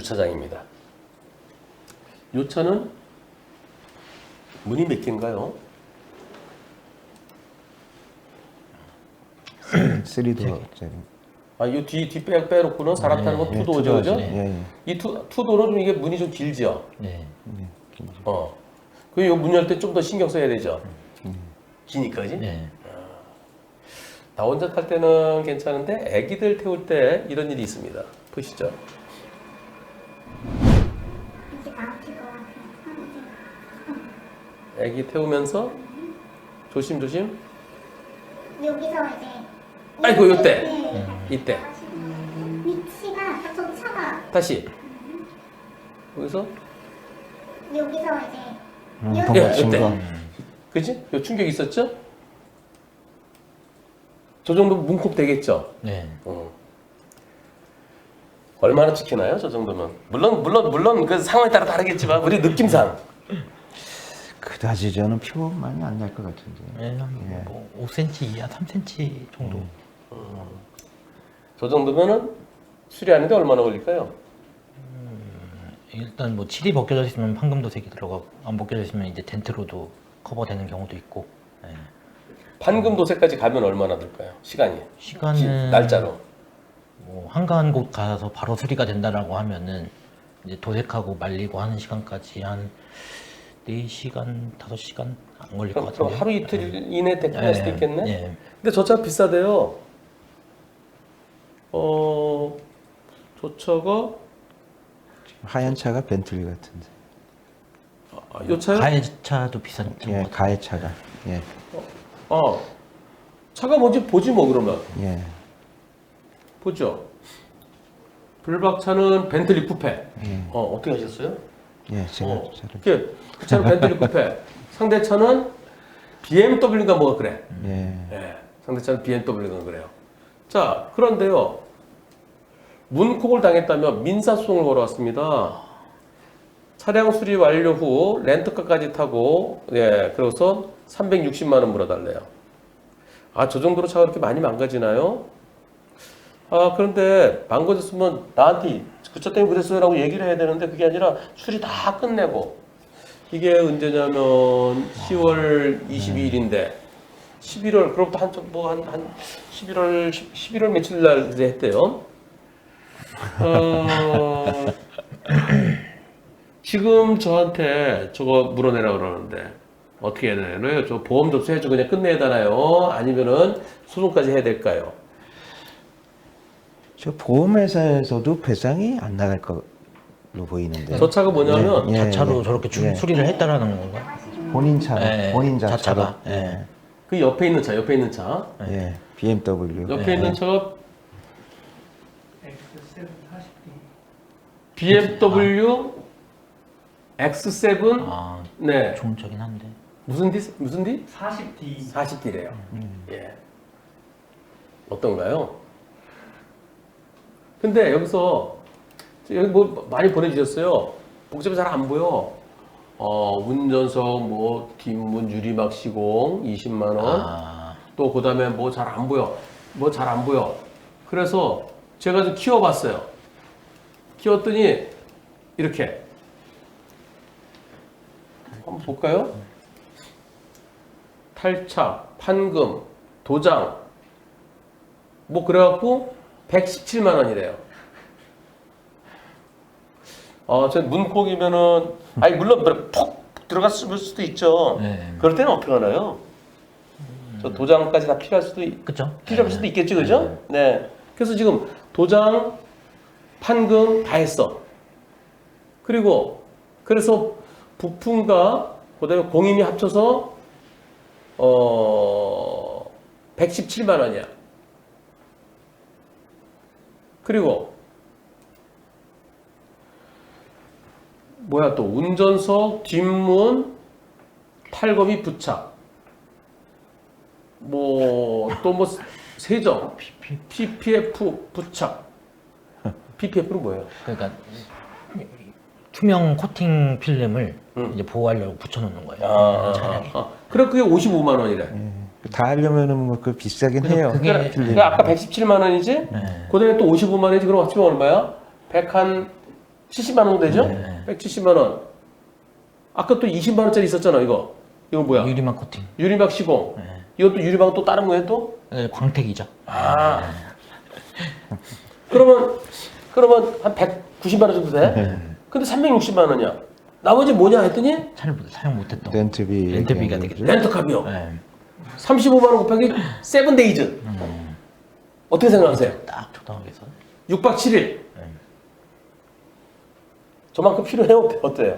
주차장입니다. 이 차는 문이 몇 개인가요? 3도어짜리. 이 뒤 빼놓고는 사람 타는 건 투도어죠, 그죠? 예. 이 투도어는 좀 이게 문이 좀 길죠? 예. 그 문 열 때 좀 더 신경 써야 되죠? 기니까, 그지? 네. 나 혼자 탈 때는 괜찮은데 애기들 태울 때 이런 일이 있습니다. 보시죠. 이게 나한테 것 같아. 애기 태우면서 조심조심. 여기서 이제. 아이고, 요때. 네. 이때. 위치가 좀 차가. 다시. 여기서. 여기서 이제. 도망친 요때. 거. 그지? 요 충격 있었죠? 저 정도 문콕 되겠죠? 네. 얼마나 지키나요? 저 정도면. 물론 그 상황에 따라 다르겠지만 우리 느낌상. 그다지 저는 표 많이 안 날 것 같은데. 네, 뭐 5cm 이하 3cm 정도. 저 정도면은 수리하는데 얼마나 걸릴까요? 일단 뭐 칠이 벗겨져 있으면 판금도 색이 들어가고 안 벗겨져 있으면 이제 덴트로도 커버되는 경우도 있고. 네. 판금 도색까지 가면 얼마나 들까요? 시간은 날짜로. 뭐 한가한 곳 가서 바로 수리가 된다라고 하면은 이제 도색하고 말리고 하는 시간까지 한 4시간, 5시간 안 걸릴 것 그럼 같은데. 하루 이틀 이내 대충 할 수도 있겠네? 네. 근데 저 차 비싸대요. 저 차가 하얀 차가 벤틀리 같은데. 요 차요? 가해차도 비싼 예, 것 같아요. 가해 차가. 예. 차가 뭔지 보지 뭐 그러면. 예. 보죠. 블박차는 벤틀리 쿠페. 어떻게 하셨어요? 예, 제가 그 차는 벤틀리 쿠페. 상대 차는 BMW가 뭐가 그래. 예. 상대 차는 BMW가 그래요. 자, 그런데요. 문콕을 당했다며 민사소송을 걸어왔습니다. 차량 수리 완료 후 렌터카까지 타고 그래서 360만 원 물어달래요. 저 정도로 차가 그렇게 많이 망가지나요? 그런데 망가졌으면 나한테 그 차 때문에 그랬어요 라고 얘기를 해야 되는데 그게 아니라 수리 다 끝내고 이게 언제냐면 10월 22일인데 11월 그로부터 한 11월 며칠 날 이제 했대요. 지금 저한테 저거 물어내라 그러는데 어떻게 해야 되나요? 저 보험 접수해주고 그냥 끝내야 되나요? 아니면은 소송까지 해야 될까요? 저 보험회사에서도 배상이 안 나갈 걸로 보이는데. 저 차가 뭐냐면 자차로 저렇게 예. 수리를 했다라는 건가? 본인 차, 예, 본인 자차로. 자차가. 예. 그 옆에 있는 차 예. BMW. 옆에 있는 차가 BMW X7 아, 네 좋은 차긴 한데. 무슨 D? 40D 40D래요. 예. 어떤가요? 근데 여기서 여기 뭐 많이 보내주셨어요. 복잡이 잘 안 보여. 운전석 뭐 뒷문 유리막 시공 20만 원. 또 그다음에 뭐 잘 안 보여. 뭐 잘 안 보여. 그래서 제가 좀 키워봤어요. 키웠더니 이렇게 한번 볼까요? 탈착, 판금, 도장 뭐 그래갖고 117만 원이래요. 저 문콕이면은 물론 푹 들어갔을 수도 있죠. 네. 그럴 때는 어떻게 하나요? 저 도장까지 다 필요할 수도 그쵸? 필요할 수도 있겠죠, 그죠? 네. 그래서 지금 도장, 판금 다 했어. 그리고 그래서 부품과 그다음에 공임이 합쳐서 117만 원이야. 그리고 뭐야 또 운전석 뒷문 탈거미 부착 뭐 또 뭐 세정 PPF 부착 PPF는 뭐예요? 그러니까 투명 코팅 필름을 이제 보호하려고 붙여놓는 거예요. 차량에. 그래 그게 55만 원이래. 다 하려면은 뭐 그 비싸긴 해요. 그게- 그러니까 아까 117만 원이지? 그다음에 또 55만 원이지. 그럼 합치면 얼마야? 100한 70만 원 되죠? 네. 170만 원. 아까 또 20만 원짜리 있었잖아, 이거. 이거 뭐야? 유리막 코팅. 유리막 시공. 네. 이것도 유리막 또 다른 거예요, 또? 네, 광택이죠. 아. 그러면 한 190만 원 정도 돼? 근데 360만 원이야. 나머지 뭐냐 했더니 사용 못했던 렌트비가 렌트비가 되겠죠. 렌터카 비용. 네. 35만 원 곱하기 7데이즈. 어떻게 생각하세요? 딱 적당하게서. 6박 7일. 저만큼 필요해요? 어때요?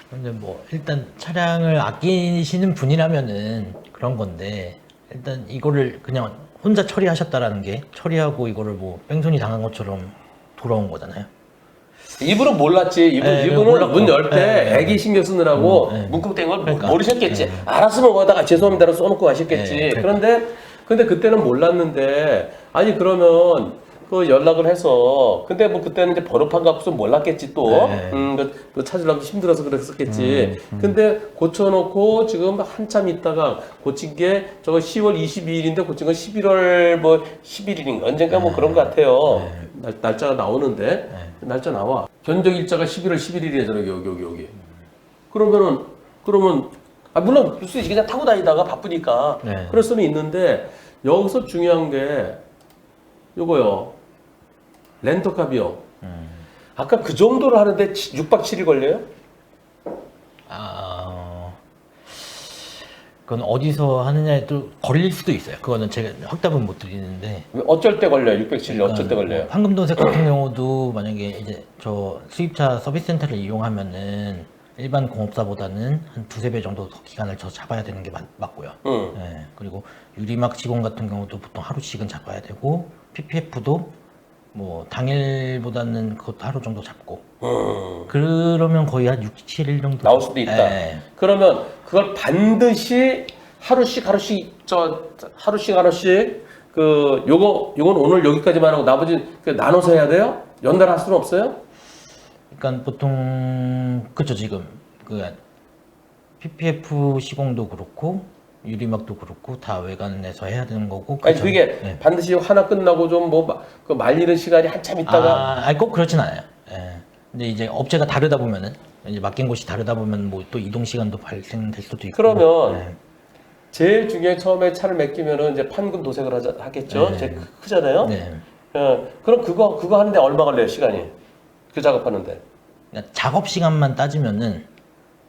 근데 뭐 일단 차량을 아끼시는 분이라면은 그런 건데 일단 이거를 그냥 혼자 처리하셨다라는 게 처리하고 이거를 뭐 뺑소니 당한 것처럼 돌아온 거잖아요. 이분은 몰랐지. 네, 이분은 몰랐고. 문 열 때 네, 애기 신경 쓰느라고 네. 뭉뚱된 걸 그러니까. 모르셨겠지. 네. 알았으면 거기다가 죄송합니다라고 써놓고 가셨겠지. 네, 그러니까. 근데 그때는 몰랐는데 아니 그러면 그 연락을 해서 근데 뭐 그때는 이제 번호판 갖고서 몰랐겠지 또. 네. 그 찾으려고 힘들어서 그랬었겠지. 근데 고쳐놓고 지금 한참 있다가 고친 게 저거 10월 22일인데 고친 건 11월 뭐 11일인가 언젠가 뭐 그런 것 같아요. 날짜가 나오는데 날짜 나와. 견적 일자가 11월 11일이잖아요. 여기. 그러면 물론 뉴스 그냥 타고 다니다가 바쁘니까 네. 그럴 수는 있는데 여기서 중요한 게 요거요. 렌터카 비용. 아까 그 정도를 하는데 6박 7일 걸려요? 그건 어디서 하느냐에 또 걸릴 수도 있어요. 그거는 제가 확답은 못 드리는데. 어쩔 때 걸려요? 6박 7일 어쩔 때 걸려요? 황금도색 같은 경우도 만약에 이제 저 수입차 서비스 센터를 이용하면은 일반 공업사보다는 한 두세 배 정도 더 기간을 더 잡아야 되는 게 맞고요. 응. 네, 그리고 유리막 시공 같은 경우도 보통 하루씩은 잡아야 되고 PPF도 뭐 당일보다는 그것도 하루 정도 잡고 그러면 거의 한 6, 7일 정도 나올 수도 있다. 네. 그러면 그걸 반드시 하루씩 그 요건 오늘 여기까지만 하고 나머지 나눠서 해야 돼요? 연달아 할 수는 없어요? 그러니까 보통 그쵸 지금 그 PPF 시공도 그렇고 유리막도 그렇고 다 외관에서 해야 되는 거고. 아니 그쵸? 그게 네. 반드시 하나 끝나고 좀 뭐 그 말리는 시간이 한참 있다가 아니 꼭 그렇진 않아요. 예. 근데 이제 업체가 다르다 보면은 이제 맡긴 곳이 다르다 보면 뭐 또 이동 시간도 발생될 수도 있고. 그러면 예. 제일 중요해 처음에 차를 맡기면은 이제 판금 도색을 하겠죠. 네. 제일 크잖아요. 네. 그럼 그거 하는데 얼마 걸려요 시간이? 그 작업하는데. 그러니까 작업 시간만 따지면은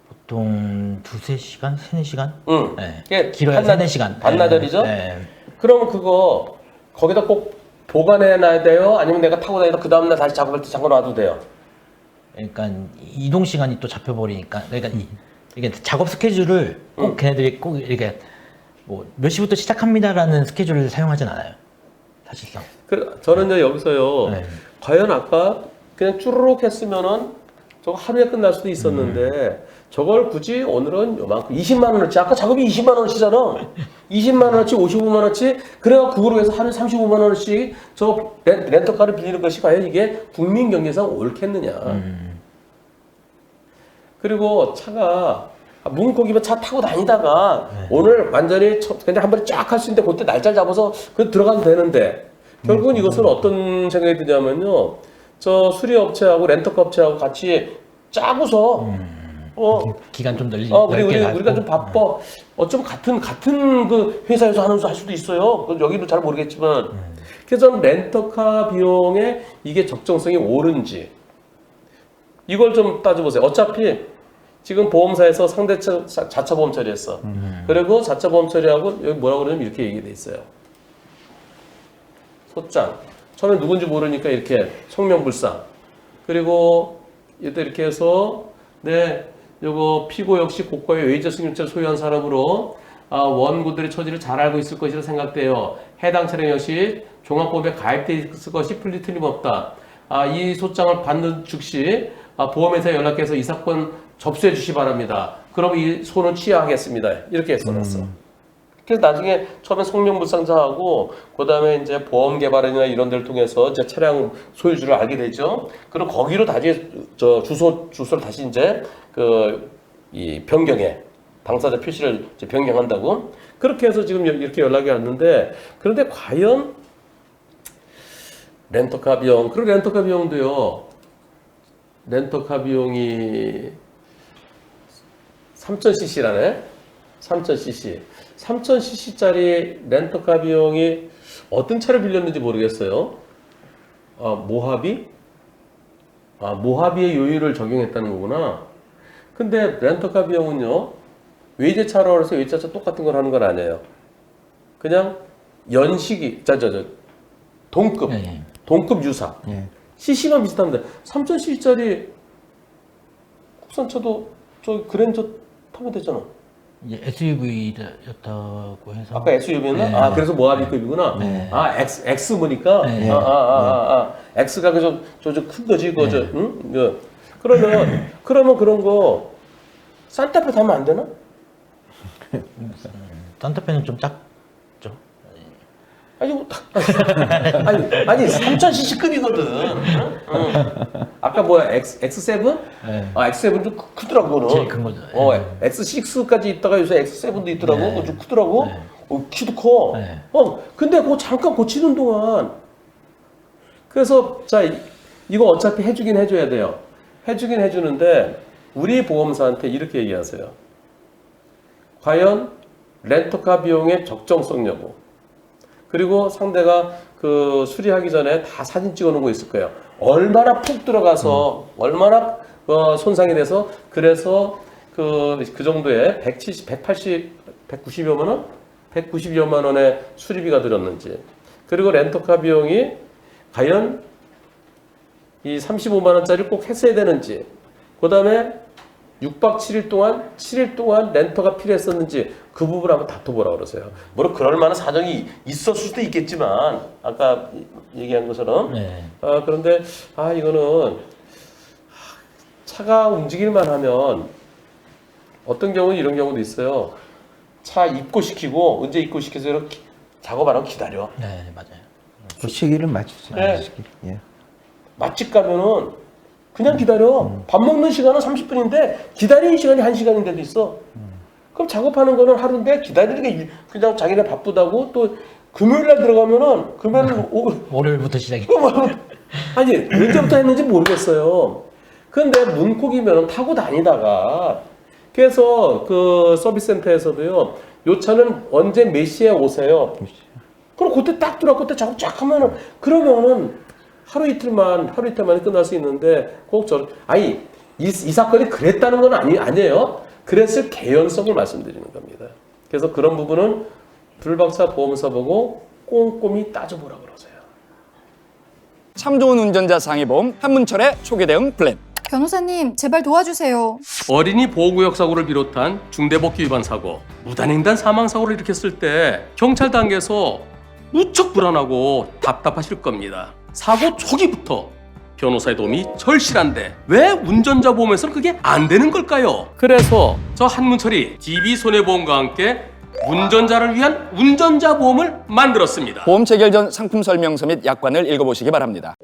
보통 두세 시간, 세네 시간. 응. 예. 이게 길어야 세네 시간. 반나절이죠? 예. 그러면 그거 거기다 꼭 보관해놔야 돼요? 아니면 내가 타고 다니다 그 다음날 다시 작업할 때 잠궈놔도 돼요? 그러니까 이동 시간이 또 잡혀버리니까 그러니까 이게 작업 스케줄을 꼭 걔네들이 꼭 이렇게 뭐 몇 시부터 시작합니다라는 스케줄을 사용하진 않아요 사실상. 저는 이제 여기서요. 네. 과연 아까 그냥 쭈르륵 했으면은 저거 하루에 끝날 수도 있었는데 저걸 굳이 오늘은 요만큼 20만 원어치 아까 작업이 20만 원어치잖아. 20만 원어치, 55만 원어치 그래가 그거로 해서 하루에 35만 원어치 저 렌터카를 빌리는 것이 과연 이게 국민 경제상 옳겠느냐. 그리고 차가 뭉콕이면 차 타고 다니다가 오늘 완전히 그냥 한 번에 쫙 할 수 있는데 그때 날짜를 잡아서 그 들어가도 되는데 결국은 이것은 어떤 생각이 드냐면요. 저 수리업체하고 렌터카 업체하고 같이 짜고서 기간 좀 우리가 좀 바빠. 어쩌면 같은 그 회사에서 할 수도 있어요. 여기도 잘 모르겠지만. 그래서 저는 렌터카 비용에 이게 적정성이 옳은지 이걸 좀 따져보세요. 어차피 지금 보험사에서 상대차 자차 보험 처리했어. 그리고 자차 보험 처리하고 여기 뭐라고 그러냐면 이렇게 얘기돼 있어요. 소장. 처음에 누군지 모르니까 이렇게 성명불상. 그리고 이렇게 해서 요거 피고 역시 고가의 외제 승용차를 소유한 사람으로 원고들의 처지를 잘 알고 있을 것이라 생각돼요. 해당 차량 역시 종합보험에 가입돼 있을 것이 틀림없다. 이 소장을 받는 즉시 보험회사에 연락해서 이 사건 접수해 주시 바랍니다. 그럼 이 소는 취하하겠습니다. 이렇게 써놨어. 그래서 나중에 처음에 성명불상자하고 그다음에 이제 보험 개발이나 이런 데를 통해서 이제 차량 소유주를 알게 되죠. 그럼 거기로 다시 주소를 다시 이제 이 변경해 당사자 표시를 이제 변경한다고 그렇게 해서 지금 이렇게 연락이 왔는데 그런데 과연 렌터카 비용 그리고 렌터카 비용도요 렌터카 비용이 3000cc라네. 3000cc. 3000cc짜리 렌터카 비용이 어떤 차를 빌렸는지 모르겠어요. 모하비? 모하비의 요율을 적용했다는 거구나. 근데 렌터카 비용은요, 외제차로 해서 외제차 똑같은 걸 하는 건 아니에요. 그냥 연식이, 동급, 네. 동급 유사. 예. CC만 비슷한데, 3000cc짜리 국산차도 저 그랜저 타면 되잖아. 이제 SUV였다고 해서 아까 SUV였나? 네. 그래서 모하비급이구나. 네. X 보니까? 네. X가 저 큰 거지, 그거, 응? 그러면 그런 거, 산타페 타면 안 되나? 산타페는 좀 작죠. 아니, 아니 3000cc급이거든. 응? 아까 뭐야, X7? 네. X7 좀 크더라고, 그거는. 제일 큰 거죠. X6까지 있다가 요새 X7도 있더라고. 네. 그거 좀 크더라고. 네. 키도 커. 네. 근데 그거 잠깐 고치는 동안. 그래서, 자, 이거 어차피 해주긴 해줘야 돼요. 해주긴 해주는데, 우리 보험사한테 이렇게 얘기하세요. 과연 렌터카 비용의 적정성 여부. 그리고 상대가 그 수리하기 전에 다 사진 찍어 놓은 거 있을 거예요. 얼마나 푹 들어가서, 얼마나 손상이 돼서, 그래서 그 정도의 170, 180, 190여만 원? 190여만 원의 수리비가 들었는지. 그리고 렌터카 비용이 과연 이 35만 원짜리 꼭 했어야 되는지. 그 다음에 6박 7일 동안 렌터가 필요했었는지 그 부분을 한번 다퉈보라고 그러세요. 물론 그럴 만한 사정이 있었을 수도 있겠지만 아까 얘기한 것처럼 네. 그런데 이거는 차가 움직일만 하면 어떤 경우는 이런 경우도 있어요. 차 입고시키고 언제 입고시켜서 이렇게 작업 안 하고 기다려. 네, 맞아요. 그 시기를 맞추죠. 네. 예. 맛집 가면은 그냥 기다려. 밥 먹는 시간은 30분인데 기다리는 시간이 1시간인데도 있어. 그럼 작업하는 거는 하루인데 기다리는 게 그냥 자기네 바쁘다고 또 금요일 날 들어가면은 금요일 월요일부터 시작이. 아니 언제부터 했는지 모르겠어요. 근데 문콕이면 타고 다니다가 그래서 그 서비스 센터에서도요. 요 차는 언제 몇 시에 오세요. 그럼 그때 딱 들어가 그때 작업 쫙 하면은 그러면은 하루 이틀 만에 끝날 수 있는데 꼭 이 사건이 그랬다는 건 아니에요. 그랬을 개연성을 말씀드리는 겁니다. 그래서 그런 부분은 불박차 보험사 보고 꼼꼼히 따져보라 그러세요. 참 좋은 운전자 상해보험 한문철의 초기 대응 플랜. 변호사님, 제발 도와주세요. 어린이 보호구역 사고를 비롯한 중대법규 위반 사고, 무단횡단 사망 사고를 일으켰을 때 경찰 단계에서 무척 불안하고 답답하실 겁니다. 사고 초기부터 변호사의 도움이 절실한데 왜 운전자 보험에서는 그게 안 되는 걸까요? 그래서 저 한문철이 DB손해보험과 함께 운전자를 위한 운전자 보험을 만들었습니다. 보험 체결 전 상품 설명서 및 약관을 읽어보시기 바랍니다.